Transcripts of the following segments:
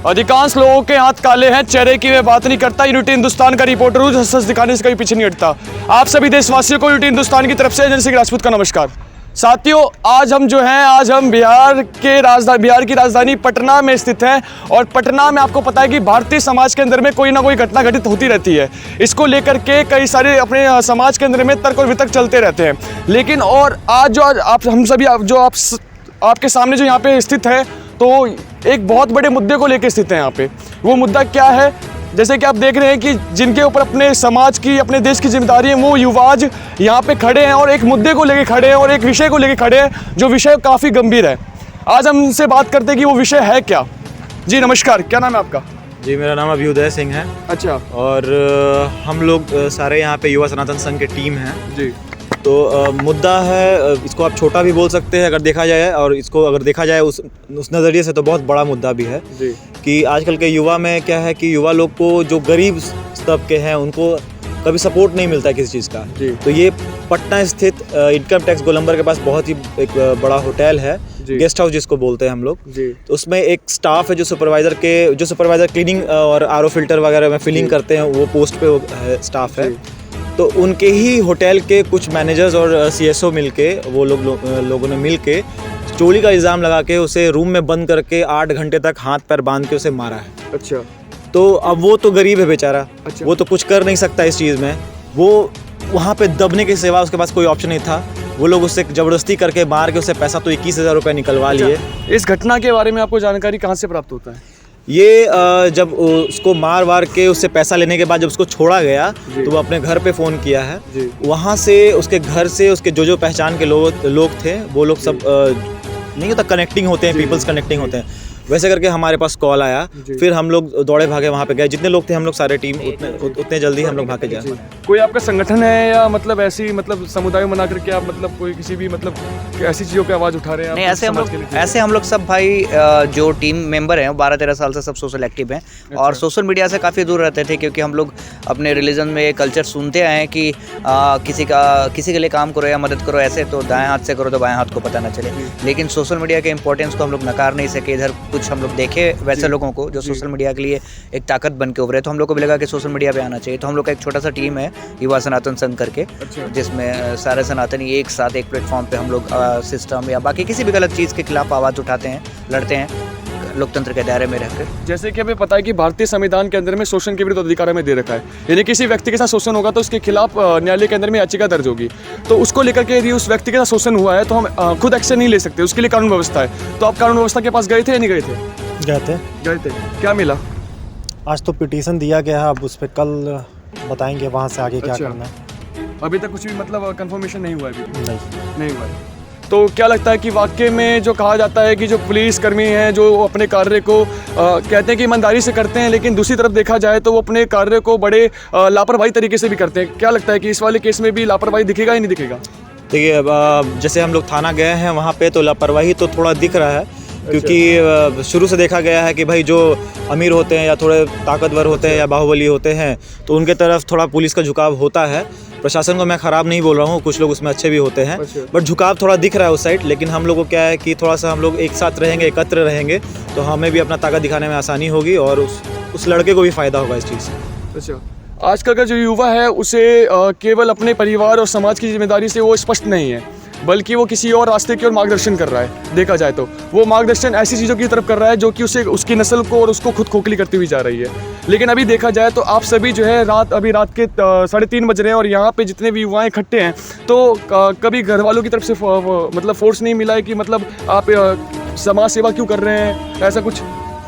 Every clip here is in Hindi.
अधिकांश लोगों के हाथ काले हैं, चेहरे की मैं बात नहीं करता। यूनिटी हिंदुस्तान का रिपोर्टर हूं, हंस दिखाने से कभी पीछे नहीं हटता। आप सभी देशवासियों को यूनिटी हिंदुस्तान की तरफ से एजेंसी राजपूत का नमस्कार। साथियों, आज हम बिहार की राजधानी पटना में स्थित हैं और पटना में आपको पता है कि भारतीय समाज के अंदर में कोई ना कोई घटना घटित होती रहती है। इसको लेकर के कई सारे अपने समाज के अंदर में तर्क और वितर्क चलते रहते हैं। लेकिन और आज जो हम सभी आपके सामने जो यहाँ पे स्थित है, तो एक बहुत बड़े मुद्दे को लेकर स्थित है यहाँ पे। वो मुद्दा क्या है? जैसे कि आप देख रहे हैं कि जिनके ऊपर अपने समाज की, अपने देश की जिम्मेदारी है, वो युवा आज यहाँ पे खड़े हैं और एक मुद्दे को लेके खड़े हैं और एक विषय को लेके खड़े हैं, जो विषय काफ़ी गंभीर है। आज हम उनसे बात करते हैं कि वो विषय है क्या। जी नमस्कार, क्या नाम है आपका? जी, मेरा नाम अभ्युदय सिंह है। अच्छा। और हम लोग सारे यहाँ पे युवा सनातन संघ के टीम हैं। जी। तो मुद्दा है, इसको आप छोटा भी बोल सकते हैं अगर देखा जाए, और इसको अगर देखा जाए उस नज़रिए से तो बहुत बड़ा मुद्दा भी है। जी। कि आजकल के युवा में क्या है कि युवा लोग को, जो गरीब तबके हैं, उनको कभी सपोर्ट नहीं मिलता है किसी चीज़ का। जी। तो ये पटना स्थित इनकम टैक्स गोलंबर के पास बहुत ही एक बड़ा होटल है, गेस्ट हाउस जिसको बोलते हैं हम लोग। तो उसमें एक स्टाफ है जो सुपरवाइज़र क्लीनिंग और आरओ फिल्टर वगैरह में फिलिंग करते हैं, वो पोस्ट पे स्टाफ है। तो उनके ही होटल के कुछ मैनेजर्स और सीएसओ मिलके, वो लोगों ने मिलके चोरी का इल्ज़ाम लगा के उसे रूम में बंद करके 8 घंटे तक हाथ पैर बांध के उसे मारा है। अच्छा। तो अब वो तो गरीब है बेचारा। अच्छा। वो तो कुछ कर नहीं सकता इस चीज़ में। वो वहाँ पे दबने के सिवा उसके पास कोई ऑप्शन नहीं था। वो लोग उससे ज़बरदस्ती करके मार के उससे पैसा तो 21,000 रुपये निकलवा लिए। इस घटना के बारे में आपको जानकारी कहाँ से प्राप्त होता है? ये जब उसको मार वार के उससे पैसा लेने के बाद जब उसको छोड़ा गया, तो वो अपने घर पे फ़ोन किया है। वहाँ से उसके घर से उसके जो पहचान के लोग थे, वो लोग सब नहीं होता, कनेक्टिंग होते हैं, पीपल्स कनेक्टिंग होते हैं, वैसे करके हमारे पास कॉल आया। फिर हम लोग दौड़े भागे वहाँ पे गए, जितने लोग थे हम लोग सारे टीम, उतने जल्दी हम लोग भागे गए। कोई आपका संगठन है या मतलब ऐसी समुदाय बना करके आप कोई किसी भी ऐसी चीज़ों पे आवाज़ उठा रहे हैं? नहीं, ऐसे हम लोग सब भाई जो टीम मेंबर हैं 12-13 साल से सब सोशल एक्टिव हैं। और सोशल मीडिया से काफ़ी दूर रहते थे, क्योंकि हम लोग अपने रिलीजन में कल्चर सुनते आए हैं कि किसी के लिए काम करो या मदद करो, ऐसे तो दाएं हाथ से करो तो बाएं हाथ को पता ना चले। लेकिन सोशल मीडिया के इंपॉर्टेंस को हम लोग नकार नहीं सके। इधर कुछ हम लोग देखे वैसे लोगों को जो सोशल मीडिया के लिए एक ताकत बन के उभरे, तो हम लोग को भी लगा कि सोशल मीडिया पे आना चाहिए। तो हम लोग का एक छोटा सा टीम है युवा सनातन संघ करके, जिसमें सारे सनातनी एक साथ एक प्लेटफॉर्म पे हम लोग सिस्टम या बाकी किसी भी गलत चीज़ के खिलाफ आवाज़ उठाते हैं, लड़ते हैं लोकतंत्र के दायरे में रहकर। जैसे कि हमें पता है कि भारतीय संविधान के अंदर में शोषण के विरुद्ध अधिकार में दे रखा है, यानी किसी व्यक्ति के साथ शोषण होगा तो उसके खिलाफ न्यायालय के अंदर में याचिका दर्ज होगी। तो उसको लेकर के यदि उस व्यक्ति के साथ शोषण हुआ है तो हम खुद एक्शन नहीं ले सकते, उसके लिए कानून व्यवस्था है। तो आप कानून व्यवस्था के पास गए थे या नहीं गए थे? गए थे। क्या मिला? आज तो पिटीशन दिया गया है, अब उस पर कल बताएंगे वहाँ से आगे क्या करना है। अभी तक कुछ भी कंफर्मेशन नहीं हुआ है? नहीं हुआ है। तो क्या लगता है कि वाकई में जो कहा जाता है कि जो पुलिस कर्मी हैं जो अपने कार्य को कहते हैं कि ईमानदारी से करते हैं, लेकिन दूसरी तरफ देखा जाए तो वो अपने कार्य को बड़े लापरवाही तरीके से भी करते हैं, क्या लगता है कि इस वाले केस में भी लापरवाही दिखेगा या नहीं दिखेगा? देखिए, जैसे हम लोग थाना गए हैं वहाँ पे, तो लापरवाही तो थोड़ा दिख रहा है। क्योंकि शुरू से देखा गया है कि भाई जो अमीर होते हैं या थोड़े ताकतवर होते हैं या बाहुबली होते हैं, तो उनके तरफ थोड़ा पुलिस का झुकाव होता है। प्रशासन को मैं ख़राब नहीं बोल रहा हूँ, कुछ लोग उसमें अच्छे भी होते हैं, बट झुकाव थोड़ा दिख रहा है उस साइड। लेकिन हम लोग को क्या है कि थोड़ा सा हम लोग एक साथ रहेंगे, एकत्र रहेंगे, तो हमें भी अपना ताकत दिखाने में आसानी होगी और उस लड़के को भी फ़ायदा होगा इस चीज़ से। अच्छा, आजकल का जो युवा है उसे केवल अपने परिवार और समाज की जिम्मेदारी से वो स्पष्ट नहीं है, बल्कि वो किसी और रास्ते की ओर मार्गदर्शन कर रहा है। देखा जाए तो वो मार्गदर्शन ऐसी चीज़ों की तरफ कर रहा है जो कि उसकी नस्ल को और उसको खुद खोखली करती हुई जा रही है। लेकिन अभी देखा जाए तो आप सभी जो है अभी रात के 3:30 बज रहे हैं और यहाँ पे जितने भी युवाएं इकट्ठे हैं, तो कभी घर वालों की तरफ से फोर्स नहीं मिला है कि आप समाज सेवा क्यों कर रहे हैं, ऐसा कुछ?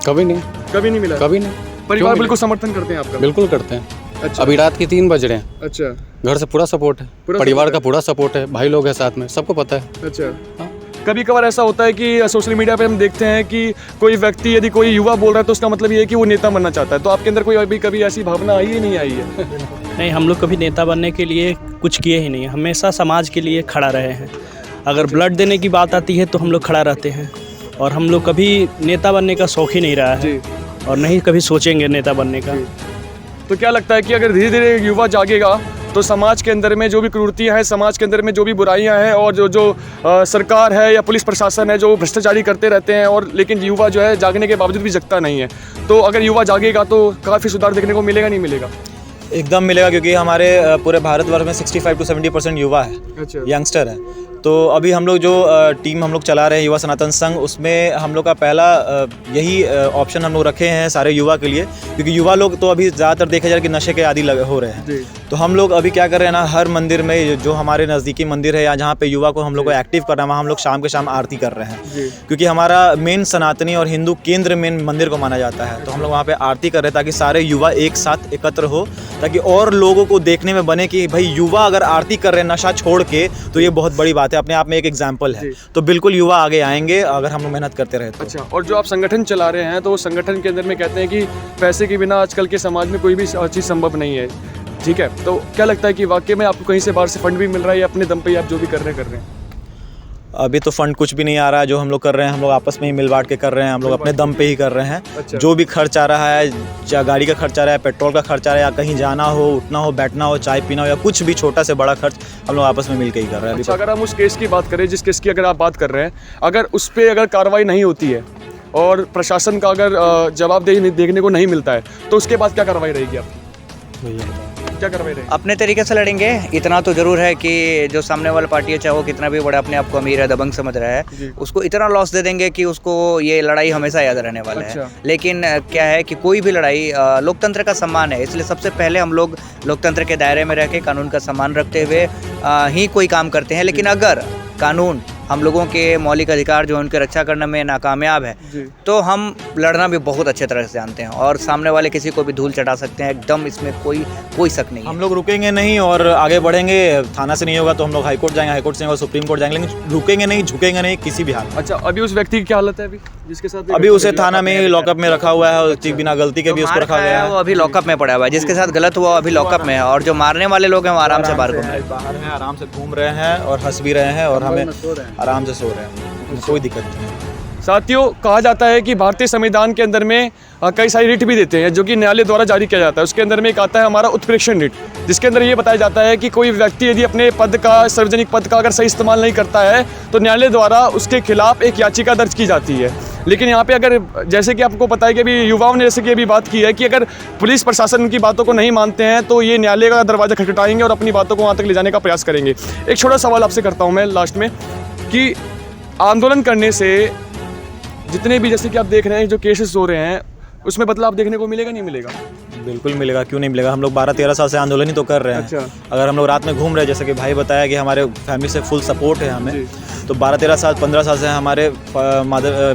कभी नहीं मिला। कभी नहीं। परिवार बिल्कुल समर्थन करते हैं आपका? बिल्कुल करते हैं। अच्छा। अभी रात के 3 बज रहे हैं। अच्छा। घर से पूरा सपोर्ट है, परिवार का पूरा सपोर्ट है, भाई लोग हैं साथ में, सबको पता है। अच्छा। कभी कभार ऐसा होता है कि सोशल मीडिया पे हम देखते हैं कि कोई व्यक्ति यदि कोई युवा बोल रहा है तो उसका मतलब ये है कि वो नेता बनना चाहता है, तो आपके अंदर कोई अभी कभी ऐसी भावना आई है, नहीं आई है? नहीं, हम लोग कभी नेता बनने के लिए कुछ किए ही नहीं, हमेशा समाज के लिए खड़ा रहे हैं। अगर ब्लड देने की बात आती है तो हम लोग खड़ा रहते हैं, और हम लोग कभी नेता बनने का शौक ही नहीं रहा है और नहीं कभी सोचेंगे नेता बनने का। तो क्या लगता है कि अगर धीरे धीरे युवा जागेगा तो समाज के अंदर में जो भी क्रूरतियाँ हैं, समाज के अंदर में जो भी बुराइयाँ हैं और जो सरकार है या पुलिस प्रशासन है जो भ्रष्टाचारी करते रहते हैं, और लेकिन युवा जो है जागने के बावजूद भी जगता नहीं है। तो अगर युवा जागेगा तो काफ़ी सुधार देखने को मिलेगा, नहीं मिलेगा? एकदम मिलेगा, क्योंकि हमारे पूरे भारतवर्ष में 65 से 70% युवा है, अच्छा। यंगस्टर है। तो अभी हम लोग जो टीम हम लोग चला रहे हैं युवा सनातन संघ, उसमें हम लोग का पहला यही ऑप्शन हम लोग रखे हैं सारे युवा के लिए, क्योंकि युवा लोग तो अभी ज़्यादातर देखा जाए कि नशे के आदी हो रहे हैं। तो हम लोग अभी क्या कर रहे हैं ना, हर मंदिर में जो हमारे नज़दीकी मंदिर है या जहाँ पे युवा को हम लोग को एक्टिव करना है, वहाँ हम लोग शाम के शाम आरती कर रहे हैं, क्योंकि हमारा मेन सनातनी और हिंदू केंद्र मेन मंदिर को माना जाता है। तो हम लोग वहाँ पे आरती कर रहे हैं ताकि सारे युवा एक साथ एकत्र हो, ताकि और लोगों को देखने में बने कि भाई युवा अगर आरती कर रहे हैं नशा छोड़ के, तो ये बहुत बड़ी बात है, अपने आप में एक एग्जाम्पल है। तो बिल्कुल युवा आगे आएंगे अगर हम लोग मेहनत करते रहे तो। अच्छा, और जो आप संगठन चला रहे हैं, तो उस संगठन के अंदर में कहते हैं कि पैसे के बिना आजकल के समाज में कोई भी चीज़ संभव नहीं है, ठीक है? तो क्या लगता है कि वाकई में आपको कहीं से बाहर से फंड भी मिल रहा है या अपने दम पे ही आप जो भी कर रहे हैं? अभी तो फंड कुछ भी नहीं आ रहा है, जो हम लोग कर रहे हैं हम लोग आपस में ही मिल बांट के कर रहे हैं, हम लोग अपने दम पे ही कर रहे हैं। अच्छा। जो भी खर्च आ रहा है, चाहे गाड़ी का खर्च आ रहा है, पेट्रोल का खर्च आ रहा है, या कहीं जाना हो, उठना हो, बैठना हो, चाय पीना हो, या कुछ भी छोटा से बड़ा खर्च हम लोग आपस में मिल के ही कर रहे हैं। अच्छा, अगर हम उस केस की बात करें, जिस केस की अगर आप बात कर रहे हैं, अगर उस पर अगर कार्रवाई नहीं होती है और प्रशासन का अगर जवाबदेही देखने को नहीं मिलता है, तो उसके बाद क्या कार्रवाई रहेगी आपकी? क्या कार्रवाई रहेगी? अपने तरीके से लड़ेंगे। इतना तो जरूर है कि जो सामने वाला पार्टी है, चाहे वो कितना भी बड़ा अपने आप को अमीर है, दबंग समझ रहा है, उसको इतना लॉस दे देंगे कि उसको ये लड़ाई हमेशा याद रहने वाला है। लेकिन क्या है कि कोई भी लड़ाई लोकतंत्र का सम्मान है, इसलिए सबसे पहले हम लोग लोकतंत्र के दायरे में रह के कानून का सम्मान रखते हुए ही कोई काम करते हैं। लेकिन अगर कानून हम लोगों के मौलिक अधिकार जो है उनकी रक्षा करने में नाकामयाब है, तो हम लड़ना भी बहुत अच्छे तरह से जानते हैं और सामने वाले किसी को भी धूल चटा सकते हैं, एकदम इसमें कोई शक नहीं है। हम लोग रुकेंगे नहीं और आगे बढ़ेंगे। थाना से नहीं होगा तो हम लोग हाई कोर्ट जाएंगे, हाई कोर्ट से होगा सुप्रीम कोर्ट जाएंगे, लेकिन रुकेंगे नहीं, झुकेंगे नहीं किसी भी हाल। अच्छा, अभी उस व्यक्ति की क्या हालत है अभी, जिसके साथ अभी उसे थाना में लॉकअप में रखा हुआ है, बिना गलती के भी उसको रखा गया है। वो अभी लॉकअप में पड़ा हुआ है, जिसके साथ गलत हुआ अभी लॉकअप में है, और जो मारने वाले लोग हैं वो आराम से बाहर घूम रहे हैं। बाहर हैं, आराम से घूम रहे हैं और हंस भी रहे हैं और हमें आराम से सो रहे हैं, कोई दिक्कत नहीं है। साथियों, कहा जाता है कि भारतीय संविधान के अंदर में कई सारी रिट भी देते हैं जो कि न्यायालय द्वारा जारी किया जाता है। उसके अंदर में एक आता है हमारा उत्प्रेक्षण रिट, जिसके अंदर ये बताया जाता है कि कोई व्यक्ति यदि अपने पद का, सार्वजनिक पद का अगर सही इस्तेमाल नहीं करता है तो न्यायालय द्वारा उसके खिलाफ एक याचिका दर्ज की जाती है। लेकिन यहाँ पे अगर, जैसे कि आपको पता है कि अभी युवाओं ने जैसे कि अभी बात की है कि अगर पुलिस प्रशासन उनकी बातों को नहीं मानते हैं तो ये न्यायालय का दरवाज़ा खटखटाएंगे और अपनी बातों को वहाँ तक ले जाने का प्रयास करेंगे। एक छोटा सवाल आपसे करता हूँ मैं लास्ट में, कि आंदोलन करने से जितने भी, जैसे कि आप देख रहे हैं जो केसेस हो रहे हैं, उसमें बदलाव देखने को मिलेगा, नहीं मिलेगा? बिल्कुल मिलेगा, क्यों नहीं मिलेगा। हम लोग 12-13 साल से आंदोलन ही तो कर रहे हैं। अच्छा। अगर हम लोग रात में घूम रहे हैं, जैसे कि भाई बताया कि हमारे फैमिली से फुल सपोर्ट है हमें, तो 12-13 साल 15 साल से हमारे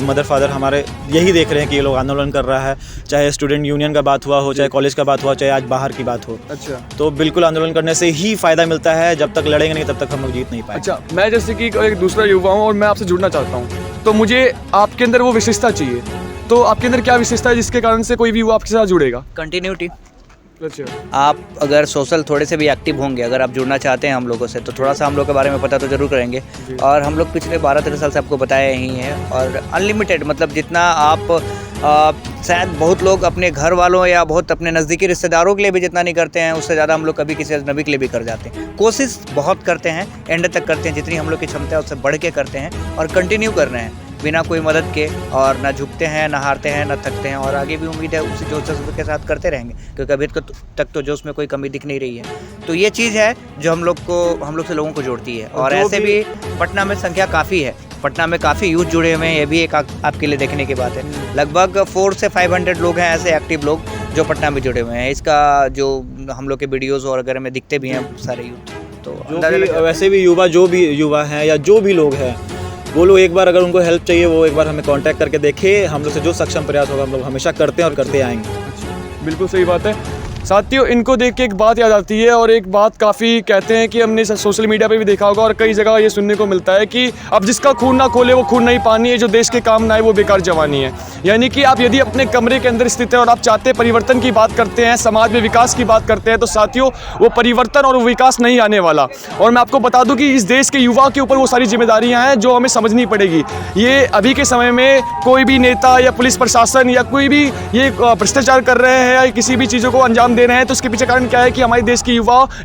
मदर फादर हमारे यही देख रहे हैं कि ये लोग आंदोलन कर रहा है, चाहे स्टूडेंट यूनियन का बात हुआ हो, चाहे कॉलेज का बात हुआ, चाहे आज बाहर की बात हो। अच्छा, तो बिल्कुल आंदोलन करने से ही फ़ायदा मिलता है, जब तक लड़ेंगे नहीं तब तक हम लोग जीत नहीं पाएंगे। अच्छा, मैं जैसे कि एक दूसरा युवा हूँ और मैं आपसे जुड़ना चाहता हूँ, तो मुझे आपके अंदर वो विशेषता चाहिए। तो आपके अंदर क्या विशेषता है जिसके कारण से कोई भी युवा आपके साथ जुड़ेगा? कंटिन्यूटी। अच्छा, आप अगर सोशल थोड़े से भी एक्टिव होंगे, अगर आप जुड़ना चाहते हैं हम लोगों से, तो थोड़ा सा हम लोग के बारे में पता तो जरूर करेंगे। और हम लोग पिछले 12-13 साल से आपको बताया ही है, और अनलिमिटेड, मतलब जितना आप शायद बहुत लोग अपने घर वालों या बहुत अपने नज़दीकी रिश्तेदारों के लिए भी जितना नहीं करते हैं, उससे ज़्यादा हम लोग कभी किसी अजनबी के लिए भी कर जाते हैं। कोशिश बहुत करते हैं, एंड तक करते हैं, जितनी हम लोग की क्षमता है उससे बढ़ के करते हैं और कंटिन्यू कर रहे हैं बिना कोई मदद के, और ना झुकते हैं, ना हारते हैं, ना थकते हैं, और आगे भी उम्मीद है उसी जोश के साथ करते रहेंगे, क्योंकि अभी तक तो जोश में कोई कमी दिख नहीं रही है। तो ये चीज़ है जो हम लोग से लोगों को जोड़ती है। और ऐसे भी पटना में संख्या काफ़ी है, पटना में काफ़ी यूथ जुड़े हुए हैं, ये भी एक आपके लिए देखने की बात है। लगभग 400 से 500 लोग हैं ऐसे एक्टिव लोग जो पटना में जुड़े हुए हैं। इसका जो हम लोग के वीडियोज़ वगैरह में दिखते भी हैं सारे यूथ, तो वैसे भी जो भी युवा हैं या जो भी लोग हैं, वो लोग एक बार अगर उनको हेल्प चाहिए, वो एक बार हमें कांटेक्ट करके देखे। हम लोग से जो सक्षम प्रयास होगा हम लोग हमेशा करते हैं और करते आएंगे। बिल्कुल सही बात है। साथियों, इनको देख के एक बात याद आती है, और एक बात काफ़ी कहते हैं कि हमने सोशल मीडिया पे भी देखा होगा और कई जगह ये सुनने को मिलता है कि अब जिसका खून ना खोले वो खून नहीं पानी है, जो देश के काम ना आए वो बेकार जवानी है। यानी कि आप यदि अपने कमरे के अंदर स्थित हैं और आप चाहते परिवर्तन की बात करते हैं, समाज में विकास की बात करते हैं, तो साथियों वो परिवर्तन और वो विकास नहीं आने वाला। और मैं आपको बता दूं कि इस देश के युवा के ऊपर वो सारी जिम्मेदारियां हैं जो हमें समझनी पड़ेगी। ये अभी के समय में कोई भी नेता या पुलिस प्रशासन या कोई भी ये भ्रष्टाचार कर रहे हैं या किसी भी चीज़ों को अंजाम योगदान दे रहे हैं, तो उसके पीछे कारण क्या है कि हमारे देश की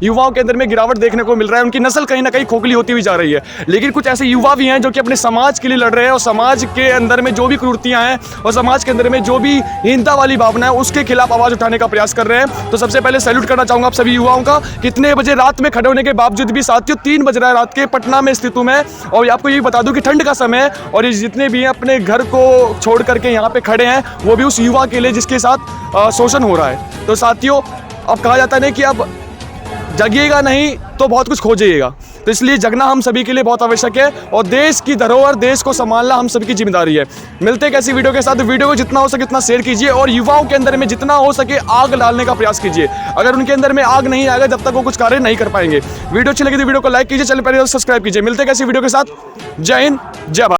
युवाओं के अंदर में गिरावट देखने को मिल रहा है। उनकी नस्ल कहीं ना कहीं खोखली होती हुई जा रही है। लेकिन कुछ ऐसे युवा भी हैं जो कि अपने समाज के लिए लड़ रहे हैं, और समाज के अंदर में जो भी क्रूरतियां हैं और समाज के अंदर में जो भी हीनता वाली भावना है उसके खिलाफ आवाज़ उठाने का प्रयास कर रहे हैं। तो सबसे पहले सैल्यूट करना चाहूँगा आप सभी युवाओं का। कितने बजे रात में खड़े होने के बावजूद भी साथियों 3 बज रहा है रात के, पटना में स्थित हूँ मैं, और आपको ये बता दूं कि ठंड का समय है और ये जितने भी हैं अपने घर को छोड़ करके यहाँ पे खड़े हैं, वो भी उस युवा के लिए जिसके साथ शोषण हो रहा है। तो साथियों, अब कहा जाता है कि अब जगिएगा नहीं तो बहुत कुछ खोजिएगा, तो इसलिए जगना हम सभी के लिए बहुत आवश्यक है, और देश की धरोहर, देश को संभालना हम सभी की जिम्मेदारी है। मिलते हैं कैसी वीडियो के साथ। वीडियो को जितना हो सके उतना शेयर कीजिए, और युवाओं के अंदर में जितना हो सके आग डालने का प्रयास कीजिए। अगर उनके अंदर में आग नहीं आएगा जब तक वो कुछ कार्य नहीं कर पाएंगे। वीडियो अच्छी लगी तो वीडियो को लाइक कीजिए, चैनल पर सब्सक्राइब कीजिए। मिलते हैं कैसी वीडियो के साथ। जय हिंद, जय भारत।